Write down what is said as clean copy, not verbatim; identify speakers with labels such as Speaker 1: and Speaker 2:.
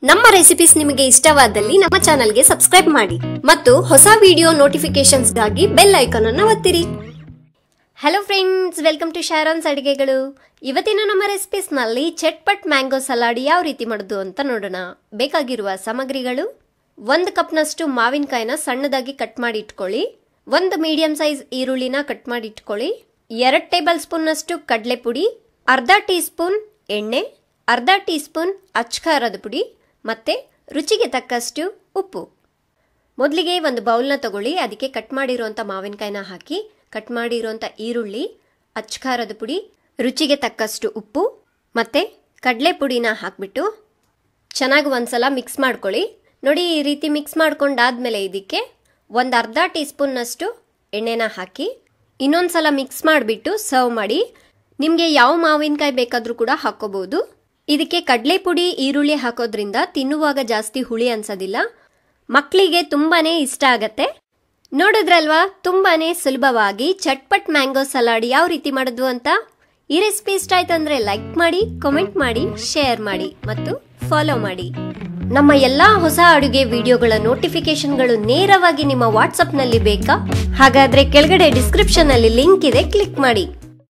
Speaker 1: ನಮ್ಮ ರೆಸಿಪೀಸ್ ನಿಮಗೆ ಇಷ್ಟವಾದಲ್ಲಿ ನಮ್ಮ ಚಾನೆಲ್ಗೆ ಸಬ್ಸ್ಕ್ರೈಬ್ ಮಾಡಿ ಮತ್ತು ಹೊಸ ವಿಡಿಯೋ ನೋಟಿಫಿಕೇಶನ್ಸ್ಗಾಗಿ ಬೆಲ್ ಐಕಾನ್ ಅನ್ನು ಒತ್ತಿರಿ. Hello friends, welcome to Sharan's ಅಡಿಗೆಗಳು. ಇವತ್ತಿನ ನಮ್ಮ ರೆಸಿಪೀಸ್ ನಲ್ಲಿ ಚಟ್ಪಟ್ ಮ್ಯಾಂಗೋ ಸಲಾಡ್ ಯಾವ ರೀತಿ ಮಾಡೋದು ಅಂತ ನೋಡೋಣ. ಬೇಕಾಗಿರುವ ಸಾಮಗ್ರಿಗಳು: 1 ಕಪ್ನಷ್ಟು ಮಾವಿನಕಾಯಿನ ಸಣ್ಣದಾಗಿ ಕಟ್ ಮಾಡಿ ಇಟ್ಕೊಳ್ಳಿ, 1 ಮೀಡಿಯಂ ಸೈಜ್ ಈರುಳ್ಳಿನ ಕಟ್ ಮಾಡಿ ಇಟ್ಕೊಳ್ಳಿ, 2 ಟೇಬಲ್ ಸ್ಪೂನ್ ನಷ್ಟು ಕಡಲೆ ಪುಡಿ, ಅರ್ಧ ಟೀ ಸ್ಪೂನ್ ಎಣ್ಣೆ, ಅರ್ಧ ಟೀ ಸ್ಪೂನ್ ಅಚ್ಕಾರದ ಪುಡಿ ಮತ್ತೆ ರುಚಿಗೆ ತಕ್ಕಷ್ಟು ಉಪ್ಪು. ಮೊದಲಿಗೆ ಒಂದು ಬೌಲ್ನ ತಗೊಳ್ಳಿ, ಅದಕ್ಕೆ ಕಟ್ ಮಾಡಿರುವಂಥ ಮಾವಿನಕಾಯಿನ ಹಾಕಿ, ಕಟ್ ಮಾಡಿರುವಂಥ ಈರುಳ್ಳಿ, ಅಚ್ಕಾರದ ಪುಡಿ, ರುಚಿಗೆ ತಕ್ಕಷ್ಟು ಉಪ್ಪು ಮತ್ತೆ ಕಡಲೆ ಪುಡಿನ ಹಾಕಿಬಿಟ್ಟು ಚೆನ್ನಾಗಿ ಒಂದ್ಸಲ ಮಿಕ್ಸ್ ಮಾಡ್ಕೊಳ್ಳಿ. ನೋಡಿ, ಈ ರೀತಿ ಮಿಕ್ಸ್ ಮಾಡ್ಕೊಂಡಾದ್ಮೇಲೆ ಇದಕ್ಕೆ ಒಂದು ಅರ್ಧ ಟೀ ಸ್ಪೂನ್ನಷ್ಟು ಎಣ್ಣೆನ ಹಾಕಿ ಇನ್ನೊಂದ್ಸಲ ಮಿಕ್ಸ್ ಮಾಡಿಬಿಟ್ಟು ಸರ್ವ್ ಮಾಡಿ. ನಿಮಗೆ ಯಾವ ಮಾವಿನಕಾಯಿ ಬೇಕಾದರೂ ಕೂಡ ಹಾಕೋಬಹುದು. ಇದಕ್ಕೆ ಕಡಲೆ ಪುಡಿ ಈರುಳ್ಳಿ ಹಾಕೋದ್ರಿಂದ ತಿನ್ನುವಾಗ ಜಾಸ್ತಿ ಹುಳಿ ಅನ್ಸೋದಿಲ್ಲ, ಮಕ್ಕಳಿಗೆ ತುಂಬಾನೇ ಇಷ್ಟ ಆಗತ್ತೆ. ನೋಡಿದ್ರಲ್ವಾ, ತುಂಬಾನೇ ಸುಲಭವಾಗಿ ಚಟ್ಪಟ್ ಮ್ಯಾಂಗೋ ಸಲಾಡ್ ಯಾವ ರೀತಿ ಮಾಡೋದು ಅಂತ. ಈ ರೆಸಿಪಿ ಇಷ್ಟ ಆಯ್ತು ಅಂದ್ರೆ ಲೈಕ್ ಮಾಡಿ, ಕಾಮೆಂಟ್ ಮಾಡಿ, ಶೇರ್ ಮಾಡಿ ಮತ್ತು ಫಾಲೋ ಮಾಡಿ. ನಮ್ಮ ಎಲ್ಲಾ ಹೊಸ ಅಡುಗೆ ವಿಡಿಯೋಗಳ ನೋಟಿಫಿಕೇಶನ್ಗಳು ನೇರವಾಗಿ ನಿಮ್ಮ ವಾಟ್ಸ್ಆಪ್ ನಲ್ಲಿ ಬೇಕಾ? ಹಾಗಾದ್ರೆ ಕೆಳಗಡೆ ಡಿಸ್ಕ್ರಿಪ್ಷನ್ ನಲ್ಲಿ ಲಿಂಕ್ ಇದೆ, ಕ್ಲಿಕ್ ಮಾಡಿ.